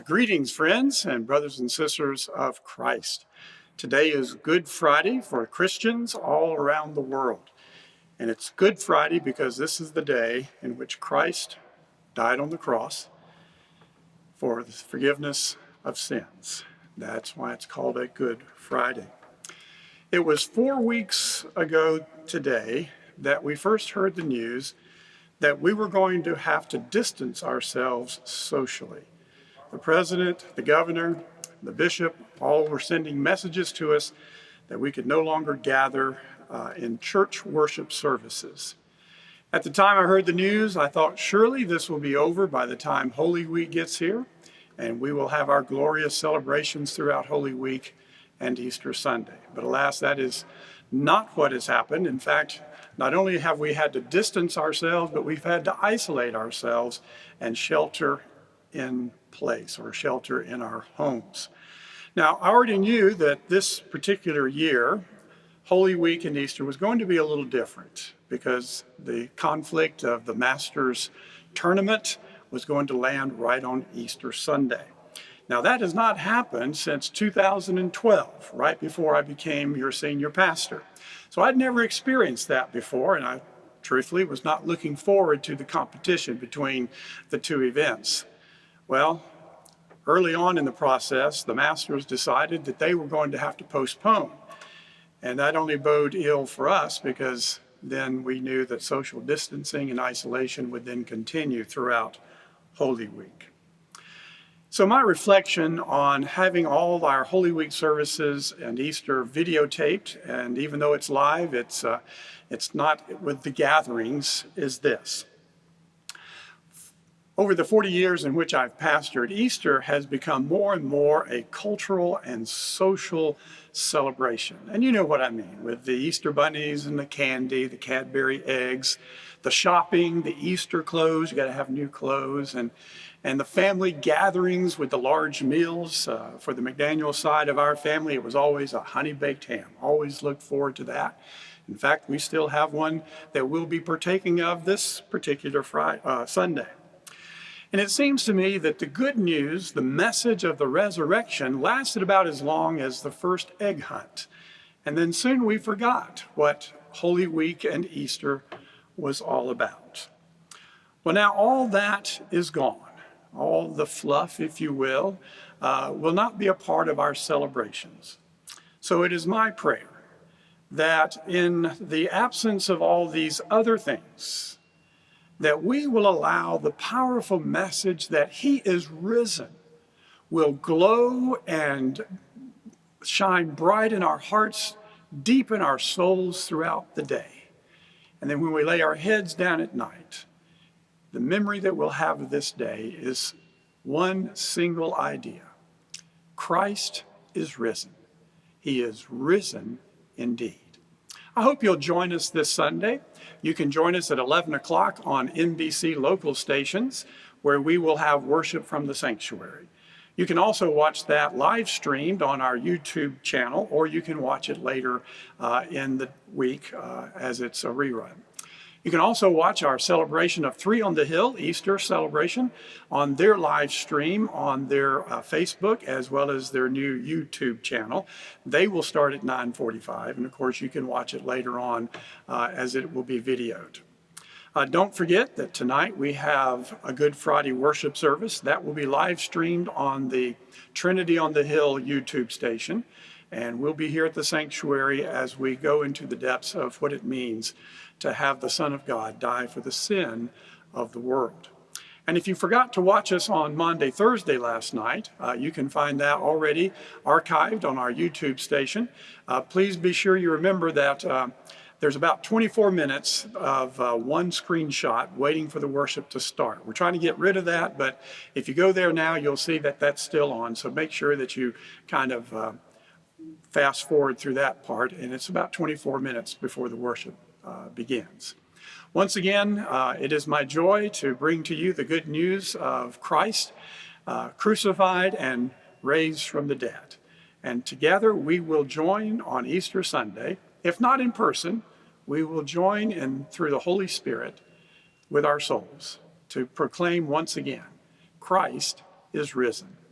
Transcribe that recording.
Greetings, friends and brothers and sisters of Christ. Today is Good Friday for Christians all around the world. And it's Good Friday because this is the day in which Christ died on the cross for the forgiveness of sins. That's why it's called a Good Friday. It was 4 weeks ago today that we first heard the news that we were going to have to distance ourselves socially. The president, the governor, the bishop, all were sending messages to us that we could no longer gather in church worship services. At the time I heard the news, I thought surely this will be over by the time Holy Week gets here, and we will have our glorious celebrations throughout Holy Week and Easter Sunday. But alas, that is not what has happened. In fact, not only have we had to distance ourselves, but we've had to isolate ourselves and shelter in place or shelter in our homes. Now, I already knew that this particular year, Holy Week and Easter was going to be a little different because the conflict of the Masters tournament was going to land right on Easter Sunday. Now, that has not happened since 2012, right before I became your senior pastor. So I'd never experienced that before, and I truthfully was not looking forward to the competition between the two events. Well, early on in the process, the Masters decided that they were going to have to postpone. And that only boded ill for us because then we knew that social distancing and isolation would then continue throughout Holy Week. So my reflection on having all our Holy Week services and Easter videotaped, and even though it's live, it's not with the gatherings, is this. Over the 40 years in which I've pastored, Easter has become more and more a cultural and social celebration. And you know what I mean, with the Easter bunnies and the candy, the Cadbury eggs, the shopping, the Easter clothes, you got to have new clothes, and the family gatherings with the large meals. For the McDaniel side of our family, it was always a honey-baked ham. Always looked forward to that. In fact, we still have one that we'll be partaking of this particular Sunday. And it seems to me that the good news, the message of the resurrection, lasted about as long as the first egg hunt. And then soon we forgot what Holy Week and Easter was all about. Well, now all that is gone. All the fluff, if you will not be a part of our celebrations. So it is my prayer that in the absence of all these other things, that we will allow the powerful message that He is risen will glow and shine bright in our hearts, deep in our souls throughout the day. And then when we lay our heads down at night, the memory that we'll have of this day is one single idea. Christ is risen. He is risen indeed. I hope you'll join us this Sunday. You can join us at 11 o'clock on NBC local stations, where we will have worship from the sanctuary. You can also watch that live streamed on our YouTube channel, or you can watch it later in the week as it's a rerun. You can also watch our celebration of Three on the Hill, Easter celebration, on their live stream on their Facebook, as well as their new YouTube channel. They will start at 9:45, and of course you can watch it later on as it will be videoed. Don't forget that tonight we have a Good Friday worship service that will be live streamed on the Trinity on the Hill YouTube station. And we'll be here at the sanctuary as we go into the depths of what it means to have the Son of God die for the sin of the world. And if you forgot to watch us on Maundy Thursday last night, you can find that already archived on our YouTube station. Please be sure you remember that there's about 24 minutes of one screenshot waiting for the worship to start. We're trying to get rid of that, but if you go there now, you'll see that that's still on. So make sure that you kind of fast forward through that part, and it's about 24 minutes before the worship begins. Once again, it is my joy to bring to you the good news of Christ crucified and raised from the dead. And together we will join on Easter Sunday. If not in person, we will join in through the Holy Spirit with our souls to proclaim once again, Christ is risen.